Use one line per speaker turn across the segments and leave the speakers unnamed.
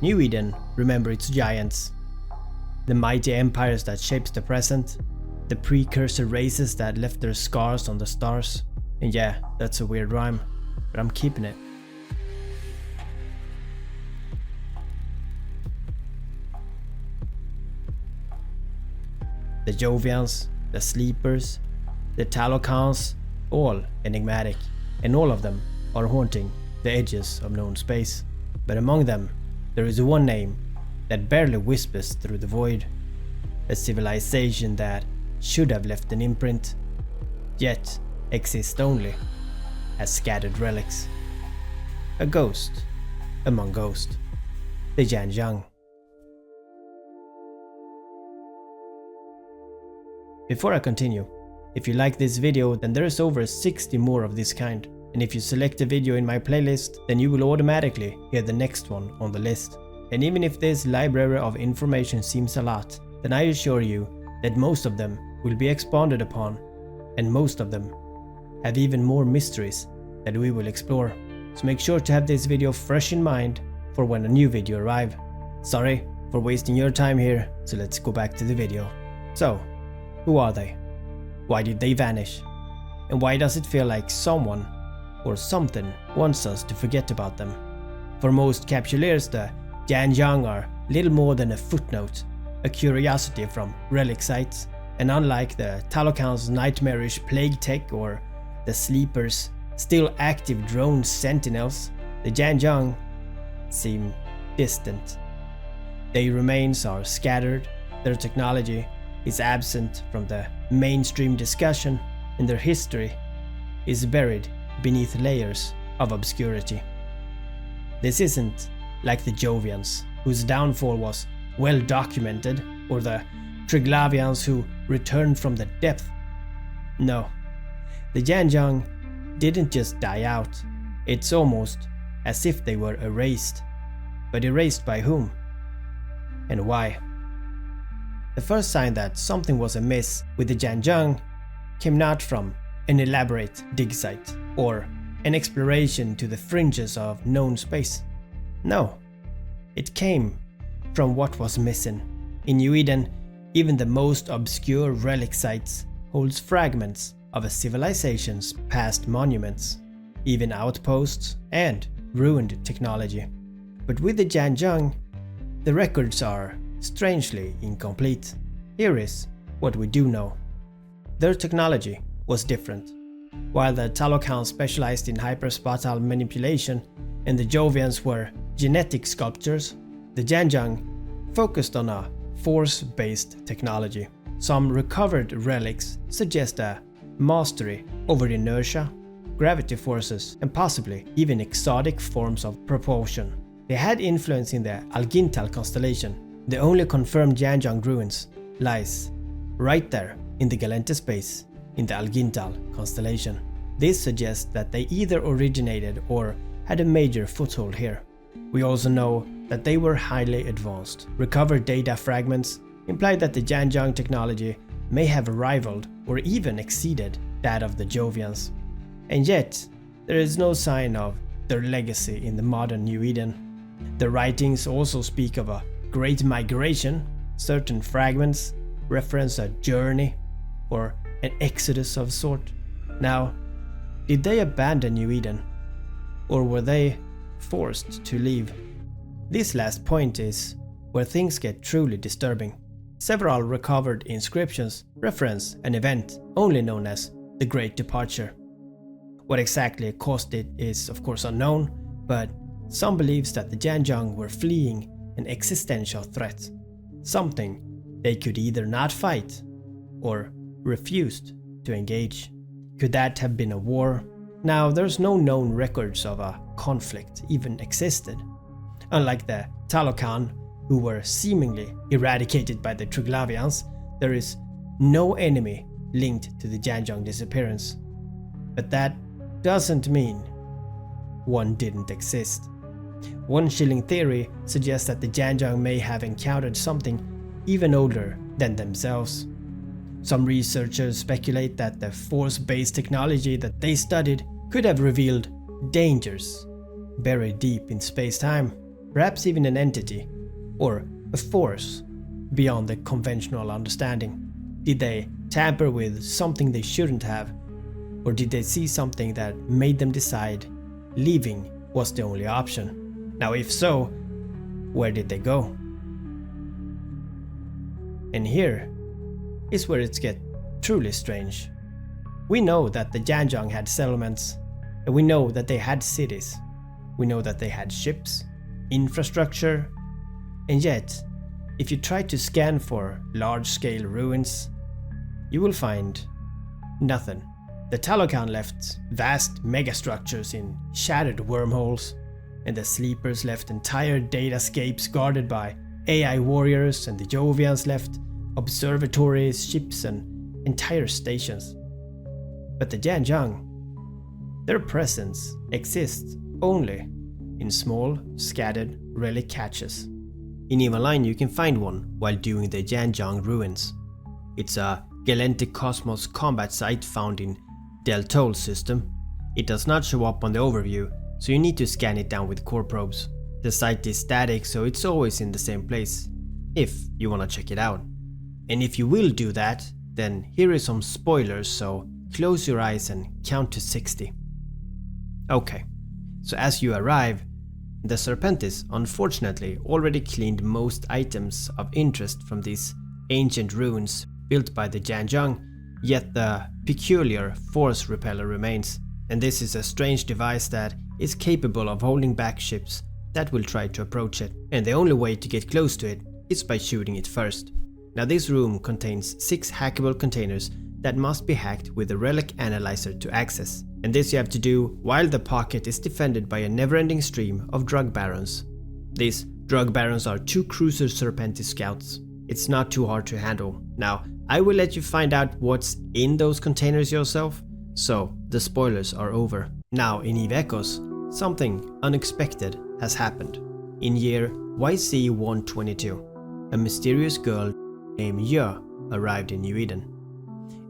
New Eden, remember its giants. The mighty empires that shapes the present. The precursor races that left their scars on the stars. And yeah, that's a weird rhyme, but I'm keeping it. The Jovians, the Sleepers, the Talokans, all enigmatic, and all of them are haunting the edges of known space. But among them, there is one name that barely whispers through the void. A civilization that should have left an imprint, yet exists only as scattered relics. A ghost among ghosts. The Yan Jung. Before I continue, if you like this video, then there is over 60 more of this kind, and if you select a video in my playlist, then you will automatically hear the next one on the list. And even if this library of information seems a lot, then I assure you that most of them will be expanded upon, and most of them have even more mysteries that we will explore. So make sure to have this video fresh in mind for when a new video arrives. Sorry for wasting your time here, so let's go back to the video. So, who are they? Why did they vanish? And why does it feel like someone or something wants us to forget about them? For most capsuleers, the Yan Jung are little more than a footnote, a curiosity from relic sites, and unlike the Talokans' nightmarish plague tech or the Sleepers' still active drone sentinels, the Yan Jung seem distant. Their remains are scattered, their technology is absent from the mainstream discussion, and their history is buried beneath layers of obscurity. This isn't like the Jovians, whose downfall was well documented, or the Triglavians who returned from the depth. No, the Yan Jung didn't just die out, it's almost as if they were erased. But erased by whom? And why? The first sign that something was amiss with the Yan Jung came not from an elaborate dig site or an exploration to the fringes of known space. No, it came from what was missing. In New Eden, even the most obscure relic sites holds fragments of a civilization's past monuments, even outposts and ruined technology. But with the Yan Jung, the records are strangely incomplete. Here is what we do know. Their technology was different. While the Talokans specialized in hyperspatial manipulation and the Jovians were genetic sculptures, the Yan Jung focused on a force-based technology. Some recovered relics suggest a mastery over inertia, gravity forces, and possibly even exotic forms of propulsion. They had influence in the Algintal constellation. The only confirmed Yan Jung ruins lies right there in the Galente space in the Algintal constellation. This suggests that they either originated or had a major foothold here. We also know that they were highly advanced. Recovered data fragments imply that the Yan Jung technology may have rivaled or even exceeded that of the Jovians. And yet, there is no sign of their legacy in the modern New Eden. The writings also speak of a great migration. Certain fragments reference a journey or an exodus of sort. Now, did they abandon New Eden, or were they forced to leave? This last point is where things get truly disturbing. Several recovered inscriptions reference an event only known as the Great Departure. What exactly caused it is of course unknown, but some believes that the Yan Jung were fleeing an existential threat, something they could either not fight or refused to engage. Could that have been a war? Now, there's no known records of a conflict even existed. Unlike the Talokan, who were seemingly eradicated by the Triglavians, there is no enemy linked to the Yan Jung disappearance. But that doesn't mean one didn't exist. One chilling theory suggests that the Yan Jung may have encountered something even older than themselves. Some researchers speculate that the force-based technology that they studied could have revealed dangers buried deep in space-time. perhaps even an entity, or a force beyond the conventional understanding? Did they tamper with something they shouldn't have? Or did they see something that made them decide leaving was the only option? Now if so, where did they go? And here is where it gets truly strange. We know that the Yan Jung had settlements, and we know that they had cities. We know that they had ships, infrastructure, and yet, if you try to scan for large-scale ruins, you will find nothing. The Talokan left vast megastructures in shattered wormholes, and the Sleepers left entire datascapes guarded by AI warriors, and the Jovians left observatories, ships, and entire stations. But the Yan Jung, their presence exists only in small, scattered relic caches. In EVE Online you can find one while doing the Yan Jung ruins. It's a Galactic Cosmos combat site found in Del Toll system. It does not show up on the overview, so you need to scan it down with core probes. The site is static, so it's always in the same place, if you wanna check it out. And if you will do that, then here is some spoilers, so close your eyes and count to 60. Okay, so as you arrive, the Serpentis unfortunately already cleaned most items of interest from these ancient ruins built by the Yan Jung, yet the peculiar force repeller remains. And this is a strange device that is capable of holding back ships that will try to approach it. And the only way to get close to it is by shooting it first. Now this room contains 6 hackable containers that must be hacked with a relic analyzer to access. And this you have to do while the pocket is defended by a never-ending stream of drug barons. These drug barons are 2 cruiser Serpentis scouts. It's not too hard to handle. Now, I will let you find out what's in those containers yourself, so the spoilers are over. Now in EVE Echoes, something unexpected has happened. In year YC-122, a mysterious girl named Ye arrived in New Eden.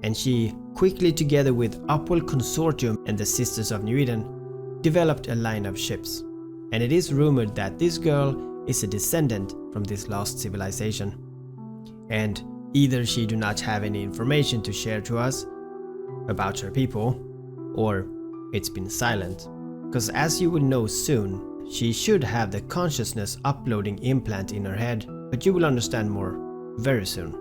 And she quickly, together with Upwell Consortium and the Sisters of New Eden, developed a line of ships. And it is rumored that this girl is a descendant from this lost civilization. And either she do not have any information to share to us about her people, or it's been silent. Because as you will know soon, she should have the consciousness uploading implant in her head, but you will understand more very soon.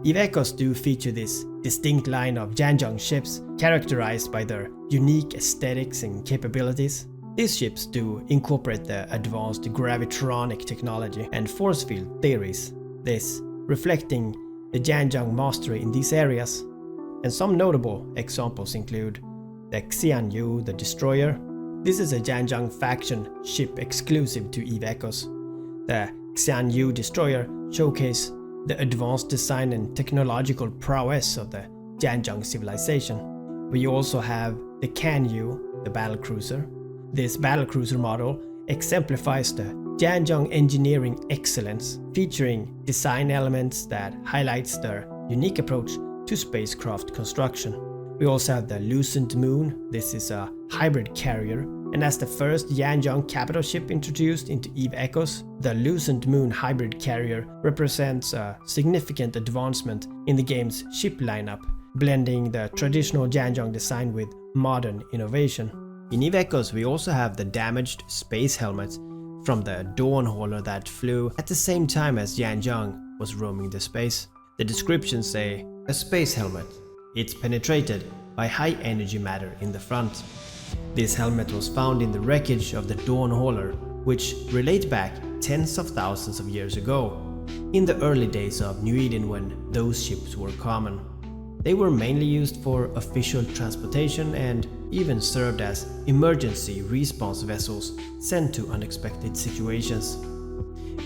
EVE Echoes do feature this distinct line of Yan Jung ships characterized by their unique aesthetics and capabilities. These ships do incorporate the advanced gravitronic technology and force field theories, this reflecting the Yan Jung mastery in these areas. And some notable examples include the Xian Yu, the Destroyer. This is a Yan Jung faction ship exclusive to EVE Echoes. The Xian Yu Destroyer showcase the advanced design and technological prowess of the Yan Jung Civilization. We also have the Can Yu, the battlecruiser. This battlecruiser model exemplifies the Yan Jung engineering excellence, featuring design elements that highlights their unique approach to spacecraft construction. We also have the Lucent Moon. This is a hybrid carrier, and as the first Yan Jung capital ship introduced into EVE Echoes, the Lucent Moon hybrid carrier represents a significant advancement in the game's ship lineup, blending the traditional Yan Jung design with modern innovation. In EVE Echoes we also have the damaged space helmet from the Dawn Hauler that flew at the same time as Yan Jung was roaming the space. The descriptions say, a space helmet. It's penetrated by high energy matter in the front. This helmet was found in the wreckage of the Dawn Hauler, which relate back tens of thousands of years ago, in the early days of New Eden when those ships were common. They were mainly used for official transportation and even served as emergency response vessels sent to unexpected situations.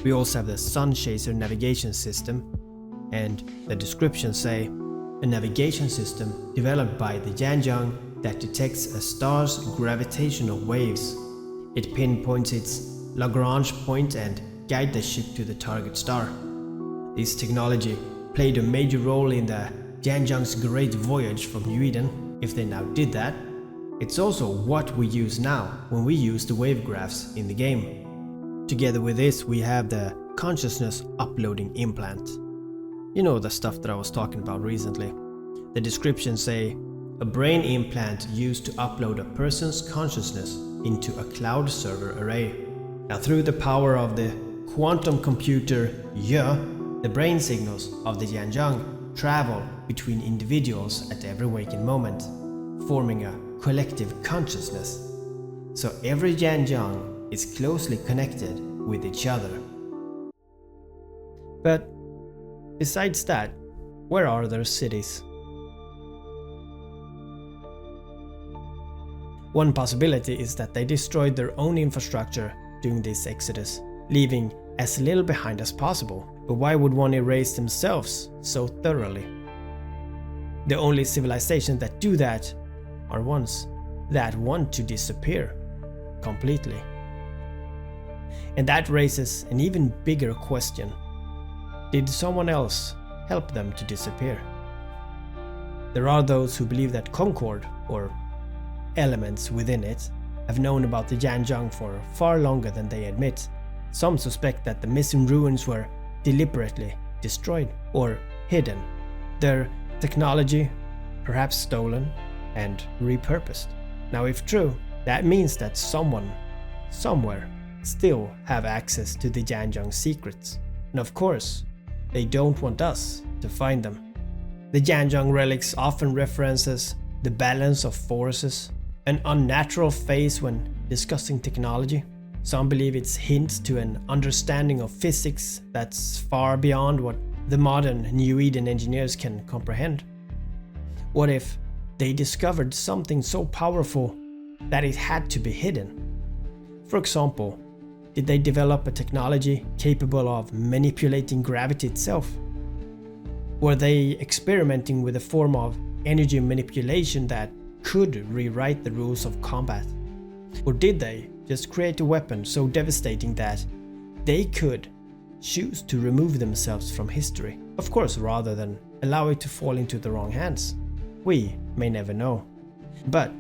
We also have the Sun Chaser navigation system, and the descriptions say, a navigation system developed by the Yan Jung that detects a star's gravitational waves. It pinpoints its Lagrange point and guides the ship to the target star. This technology played a major role in the Yan Jung's great voyage from New Eden, if they now did that. It's also what we use now when we use the wave graphs in the game. Together with this, we have the consciousness uploading implant. You know, the stuff that I was talking about recently. The descriptions say, a brain implant used to upload a person's consciousness into a cloud server array. Now, through the power of the quantum computer the brain signals of the Yan Jung travel between individuals at every waking moment, forming a collective consciousness. So every Yan Jung is closely connected with each other. But besides that, where are their cities? One possibility is that they destroyed their own infrastructure during this exodus, leaving as little behind as possible. But why would one erase themselves so thoroughly? The only civilizations that do that are ones that want to disappear completely. And that raises an even bigger question. Did someone else help them to disappear? There are those who believe that Concord, or elements within it, have known about the Yan Jung for far longer than they admit. Some suspect that the missing ruins were deliberately destroyed or hidden, their technology perhaps stolen and repurposed. Now, if true, that means that someone, somewhere, still have access to the Yan Jung secrets. And of course, they don't want us to find them. The Yan Jung relics often references the balance of forces, an unnatural phase when discussing technology. Some believe it's hints to an understanding of physics that's far beyond what the modern New Eden engineers can comprehend. What if they discovered something so powerful that it had to be hidden? For example, did they develop a technology capable of manipulating gravity itself? Were they experimenting with a form of energy manipulation that could rewrite the rules of combat? Or did they just create a weapon so devastating that they could choose to remove themselves from history? Of course, rather than allow it to fall into the wrong hands. We may never know. But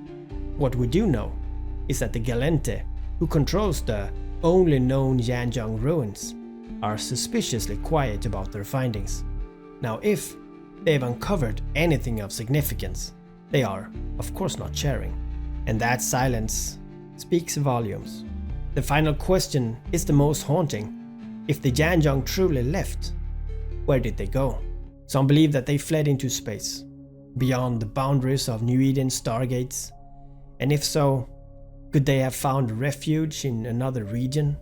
what we do know is that the Galente, who controls the only known Yan Jung ruins, are suspiciously quiet about their findings. Now, if they've uncovered anything of significance, they are, of course, not sharing. And that silence speaks volumes. The final question is the most haunting. If the Yan Jung truly left, where did they go? Some believe that they fled into space, beyond the boundaries of New Eden stargates. And if so, could they have found refuge in another region,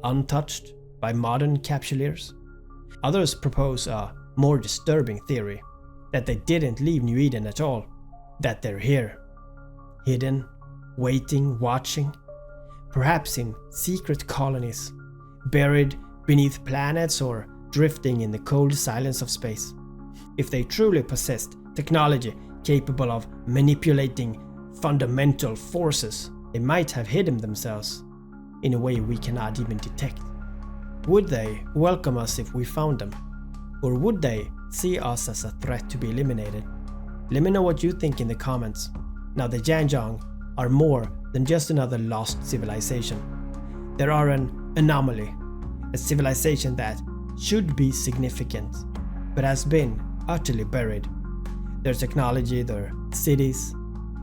untouched by modern capsuleers? Others propose a more disturbing theory, that they didn't leave New Eden at all, that they're here, hidden, waiting, watching, perhaps in secret colonies, buried beneath planets or drifting in the cold silence of space. If they truly possessed technology capable of manipulating fundamental forces, they might have hidden themselves in a way we cannot even detect. Would they welcome us if we found them? Or would they see us as a threat to be eliminated? Let me know what you think in the comments. Now, the Yan Jung are more than just another lost civilization. They are an anomaly, a civilization that should be significant, but has been utterly buried. Their technology, their cities,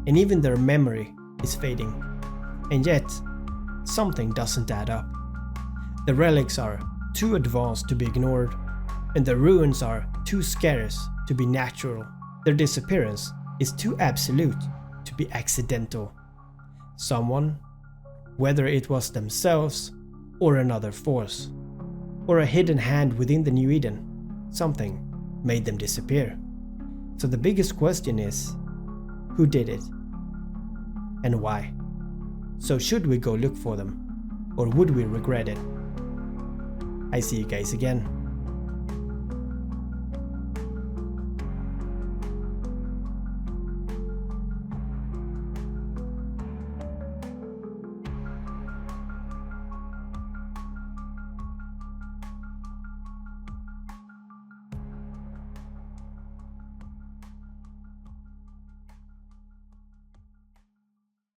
and even their memory is fading. And yet, something doesn't add up. The relics are too advanced to be ignored, and the ruins are too scarce to be natural. Their disappearance is too absolute to be accidental. Someone, whether it was themselves or another force, or a hidden hand within the New Eden, something made them disappear. So the biggest question is, who did it? And why? So should we go look for them, or would we regret it? I see you guys again.